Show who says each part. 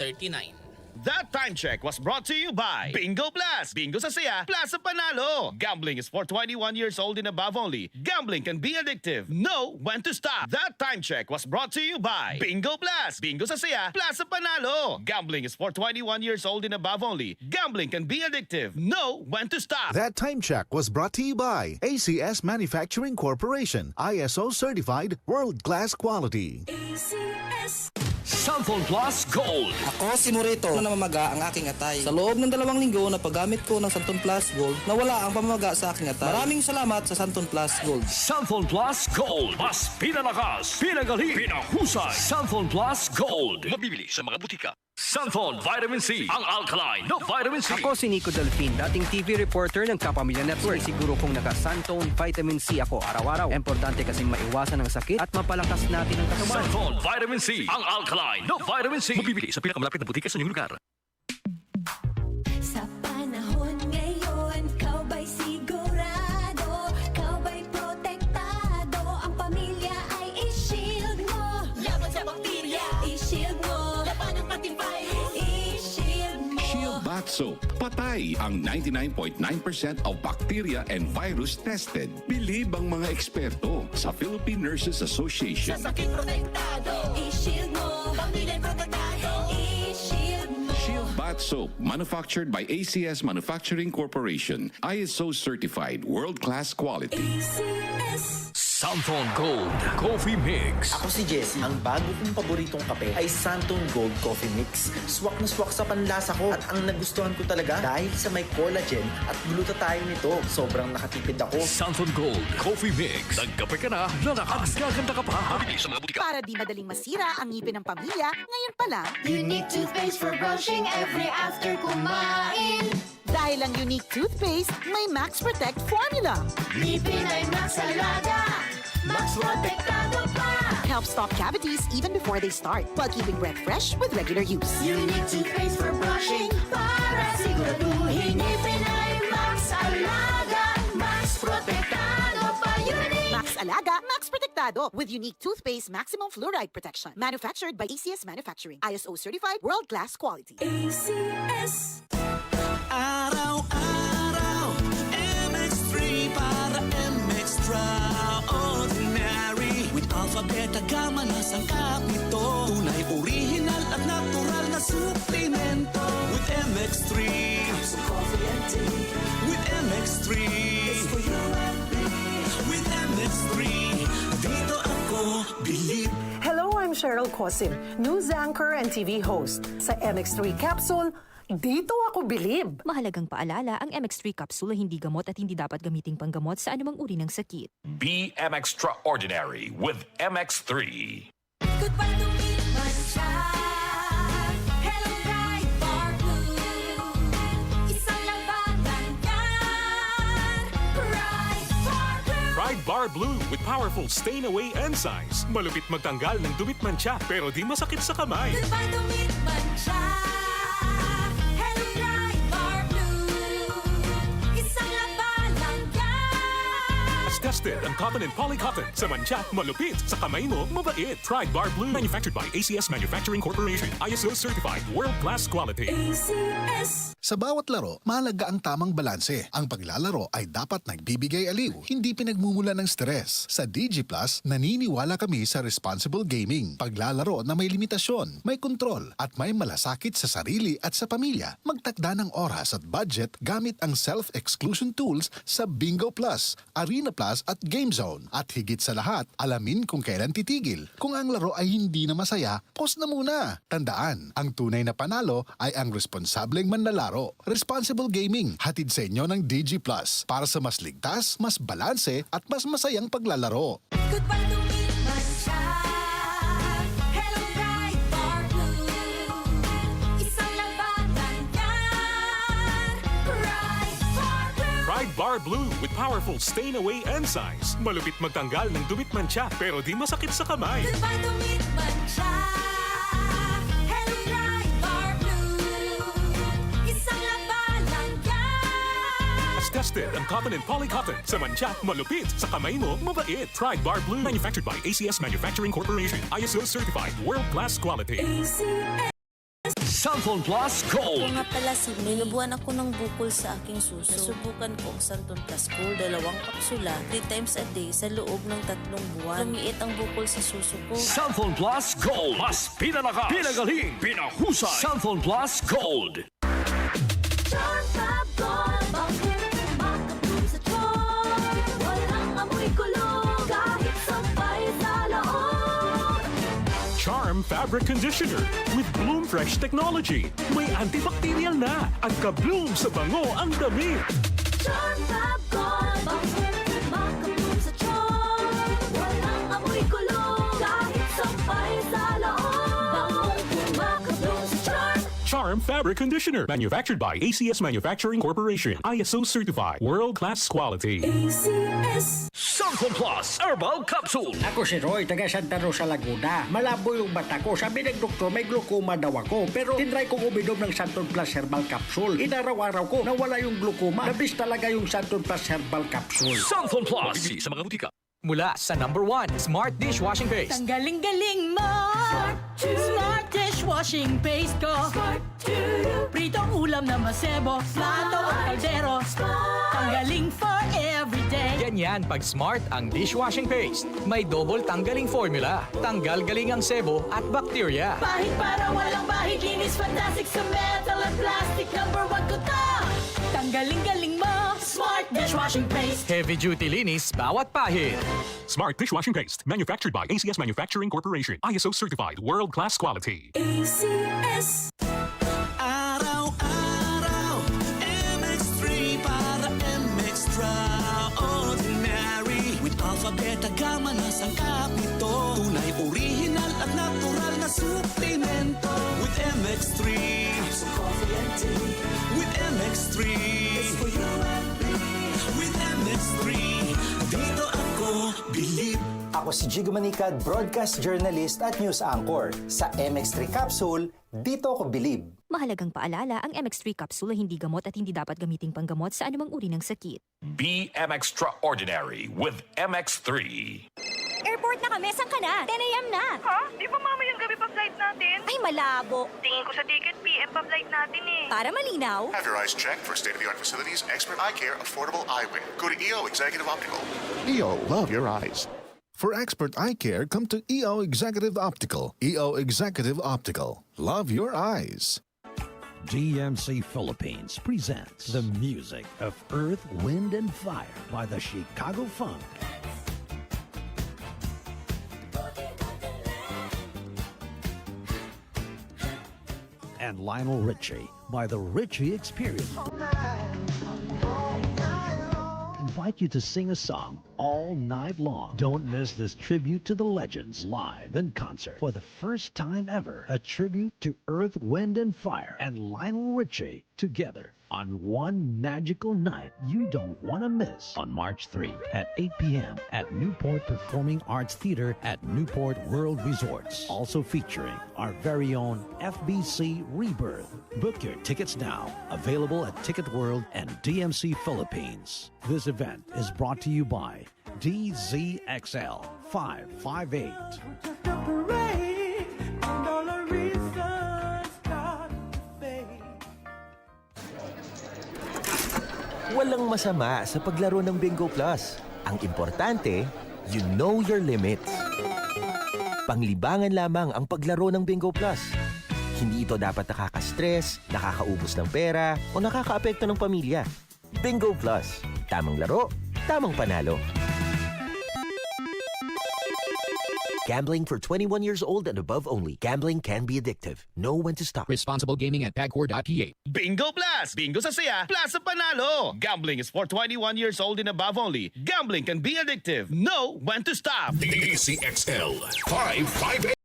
Speaker 1: 39.
Speaker 2: That time check was brought to you by Bingo Plus. Bingo sa saya, plus sa panalo. Gambling is for 21 years old and above only. Gambling can be addictive. Know when to stop. That time check was brought to you by Bingo Plus. Bingo sa saya, plus sa panalo. Gambling is for 21 years old and above only. Gambling can be addictive. Know when to stop.
Speaker 3: That time check was brought to you by ACS Manufacturing Corporation, ISO certified, world-class quality.
Speaker 4: ACS.
Speaker 5: Sunphone Plus Gold.
Speaker 6: Ako si Morito na namamaga ang aking atay. Sa loob ng 2 linggo na paggamit ko ng Sunphone Plus Gold, nawala ang pamamaga sa aking atay. Maraming salamat sa Sunphone Plus Gold.
Speaker 5: Sunphone Plus Gold. Mas pinalakas, pinagaling, pinahusay. Sunphone Plus Gold. Mabibili sa mga butika. Sunphone Vitamin C. Ang alkaline na Vitamin C.
Speaker 7: Ako si Nico Delfin, dating TV reporter ng Kapamilya Network. Siguro kung naka-Santone Vitamin C ako araw-araw. Importante kasing maiwasan ang sakit at mapalakas natin ang katawan.
Speaker 5: Sunphone Vitamin C. Ang alkaline na Vitamin C. Mabibili sa pinakamalapit na butika sa inyong lugar.
Speaker 4: Sa panahon ngayon, kau ba'y sigurado? Kau ba'y protektado? Ang pamilya ay i-shield mo. Laban sa bakterya, i-shield mo. Laban ng patibay, i-shield mo.
Speaker 8: Shield Bath Soap. Patay ang 99.9% of bacteria and virus tested. Bilib ang mga eksperto sa Philippine Nurses Association.
Speaker 4: Sa sakit protektado, i-shield mo. Pamilya protektado, i-shield mo.
Speaker 8: Shield Bath Soap, manufactured by ACS Manufacturing Corporation. ISO certified, world-class quality.
Speaker 4: ACS.
Speaker 5: Sunphone Gold Coffee Mix.
Speaker 6: Ako si Jessie. Ang bago kong paboritong kape ay Santone Gold Coffee Mix. Swak na swak sa panlasa ko at ang nagustuhan ko talaga dahil sa may collagen at glutathione nito. Sobrang nakatipid ako.
Speaker 5: Sunphone Gold Coffee Mix. Nagkape ka na, lalakas, gaganda ka pa. Mabibili sa mga butika.
Speaker 9: Para di madaling masira ang ngipin ng pamilya, ngayon pa lang,
Speaker 4: Unique toothpaste for brushing every after kumain.
Speaker 9: dahil ang unique toothpaste, may Max Protect formula.
Speaker 4: Ngipin ay Max Alaga, Max Protektado pa.
Speaker 9: Helps stop cavities even before they start, while keeping breath fresh with regular use.
Speaker 4: Unique toothpaste for brushing para siguraduhin ngipin ay Max Alaga, Max Protektado pa. Unique.
Speaker 9: Max Alaga, Max Protectado with unique toothpaste maximum fluoride protection. Manufactured by ACS Manufacturing. ISO certified, world-class quality.
Speaker 4: ACS.
Speaker 6: Araw-araw, MX3 para MX-Traordinary. With Alpha, Beta, Gamma na sangkap nito. Tunay, original at natural na suplemento. With MX3,
Speaker 4: Coffee and tea.
Speaker 6: with MX3,
Speaker 4: It's for you and me.
Speaker 6: with MX3, dito ako bilib.
Speaker 10: Hello, I'm Cheryl Cosim, news anchor and TV host. Sa MX3 Capsule, dito ako bilib.
Speaker 11: Mahalagang paalala, ang MX3 capsule ay hindi gamot at hindi dapat gamiting panggamot sa anumang uri ng sakit.
Speaker 5: Be Extraordinary with MX3.
Speaker 4: Goodbye to me, Mancha. Hello, bright bar blue. Isang labanan yan. Bright bar blue.
Speaker 12: Pride Bar Blue with powerful stain-away enzymes. Malupit magtanggal ng dumit mancha pero di masakit sa kamay.
Speaker 4: Goodbye to me, Mancha. Hello, bright bar blue. Isang labanan yan.
Speaker 12: As tested ang cotton and polycotton. Sa mancha, malupit. Sa kamay mo, mabait. Pride Bar Blue. Manufactured by ACS Manufacturing Corporation. ISO certified. World-class quality.
Speaker 4: ACS.
Speaker 3: Sa bawat laro, mahalaga ang tamang balanse. Ang paglalaro ay dapat nagbibigay aliw, hindi pinagmumula ng stress. Sa DG Plus, naniniwala kami sa responsible gaming. Paglalaro na may limitasyon, may kontrol, at may malasakit sa sarili at sa pamilya. Magtakda ng oras at budget gamit ang self-exclusion tools sa Bingo Plus, Arena Plus at Game Zone. At higit sa lahat, alamin kung kailan titigil. Kung ang laro ay hindi na masaya, pause na muna. Tandaan, ang tunay na panalo ay ang responsableng manlalaro. Responsible Gaming, hatid sa inyo ng DG Plus para sa mas ligtas, mas balanse at mas masayang paglalaro.
Speaker 4: Goodbye to me, Mancha. Hello, bright bar blue. Isang labanan yan. Bright bar blue.
Speaker 12: Pride Bar Blue with powerful stain-away enzymes. Malupit magtanggal ng dumit mancha pero di masakit sa kamay.
Speaker 4: Goodbye to me, Mancha. Hello, bright bar blue. Isang labanan yan.
Speaker 12: As tested ang cotton and polycotton. Sa mancha, malupit. Sa kamay mo, mabait. Pride Bar Blue. Manufactured by ACS Manufacturing Corporation. ISO certified. World-class quality.
Speaker 4: ACS.
Speaker 5: Cellphone Plus Gold.
Speaker 4: Kung nga pala si May, nabuhan ako ng bukol sa aking suso. Nasubukan ko ang Santon Plus Gold, 2 kapsula, 3 times a day sa loob ng 3 buwan. Lumiit ang bukol sa suso ko.
Speaker 5: Cellphone Plus Gold. Mas pinalakas, pinagaling, pinahusay. Cellphone Plus Gold.
Speaker 12: Charm Fabric Conditioner with Bloom Fresh Technology. May antibacterial na at ka-bloom sa bango ang damit. Charm Fabric Conditioner. Manufactured by ACS Manufacturing Corporation. ISO certified. World-class quality.
Speaker 5: Cellphone Plus Herbal Capsule.
Speaker 1: Ako si Roy, taga Santa Rosa, Laguna. Malabo yung mata ko. Sabi ng doktor, may glaucoma daw ako. Pero tinry kong uminom ng Santon Plus Herbal Capsule. Inaraw-araw ko, nawala yung glaucoma. Nabis talaga yung Santon Plus Herbal Capsule.
Speaker 5: Cellphone Plus. Mabibili sa mga butika.
Speaker 7: Mula sa number 1, Smart Dishwashing Paste.
Speaker 4: Ang galing-galing mo! Smart dishwashing paste ko. Pritong ulam na masebo, plato at kaldero. Tanggaling for everyday.
Speaker 7: Ganyan pag Smart ang dishwashing paste. May double tanggaling formula. Tanggal galing ang sebo at bakterya.
Speaker 4: Bahid para walang bahid, linis fantastic sa metal at plastic. Number 1 ko to! Tanggaling-galing mo! Smart dishwashing paste.
Speaker 7: Heavy duty linis bawat pahid.
Speaker 12: Smart Dishwashing Paste. Manufactured by ACS Manufacturing Corporation. ISO certified. World-class quality.
Speaker 4: ACS.
Speaker 6: Araw-araw, MX3 para MX-Traordinary. With Alpha Beta Gamma na sangkap nito. Tunay, original at natural na suplemento. With MX3, so coffee and tea. With MX3, it's for you and me. With MX3, dito ako believe.
Speaker 13: Ako si Jigo Manicad, broadcast journalist at news anchor. Sa MX3 Capsule, dito ako believe.
Speaker 11: Mahalagang paalala, ang MX3 capsule ay hindi gamot at hindi dapat gamiting panggamot sa anumang uri ng sakit.
Speaker 5: Be Extraordinary with MX3.
Speaker 4: Airport na kami, saan ka na? 10 a.m. na.
Speaker 14: Ha? Di ba mamayang gabi pa flight natin?
Speaker 4: Ay, malabo.
Speaker 14: Tingin ko sa ticket, PM pa flight natin eh.
Speaker 4: Para malinaw.
Speaker 15: Have your eyes checked for state-of-the-art facilities, expert eye care, affordable eyewear. Go to EO Executive Optical.
Speaker 3: EO, love your eyes. For expert eye care, come to EO Executive Optical. EO Executive Optical. Love your eyes.
Speaker 16: DMC Philippines presents the music of Earth, Wind, and Fire by the Chicago Funk. And Lionel Richie by the Richie Experience. Invite you to sing a song all night long. Don't miss this tribute to the legends live in concert. For the first time ever, a tribute to Earth, Wind, and Fire and Lionel Richie together on one magical night you don't want to miss on March 3 at 8 p.m. at Newport Performing Arts Theater at Newport World Resorts. Also featuring our very own FBC Rebirth. Book your tickets now. Available at Ticket World and DMC Philippines. This event is brought to you by DZXL 558.
Speaker 17: Walang masama sa paglaro ng Bingo Plus. Ang importante, you know your limits. Panglibangan lamang ang paglaro ng Bingo Plus. Hindi ito dapat nakaka-stress, nakakaubos ng pera, o nakakaapekto ng pamilya. Bingo Plus. Tamang laro, tamang panalo. Gambling for 21 years old and above only. Gambling can be addictive. Know when to stop.
Speaker 18: Responsible gaming at pagcor.ph.
Speaker 2: Bingo Plus! Bingo sa saya, plus sa panalo! Gambling is for 21 years old and above only. Gambling can be addictive. Know when to stop.
Speaker 12: DCXL 558.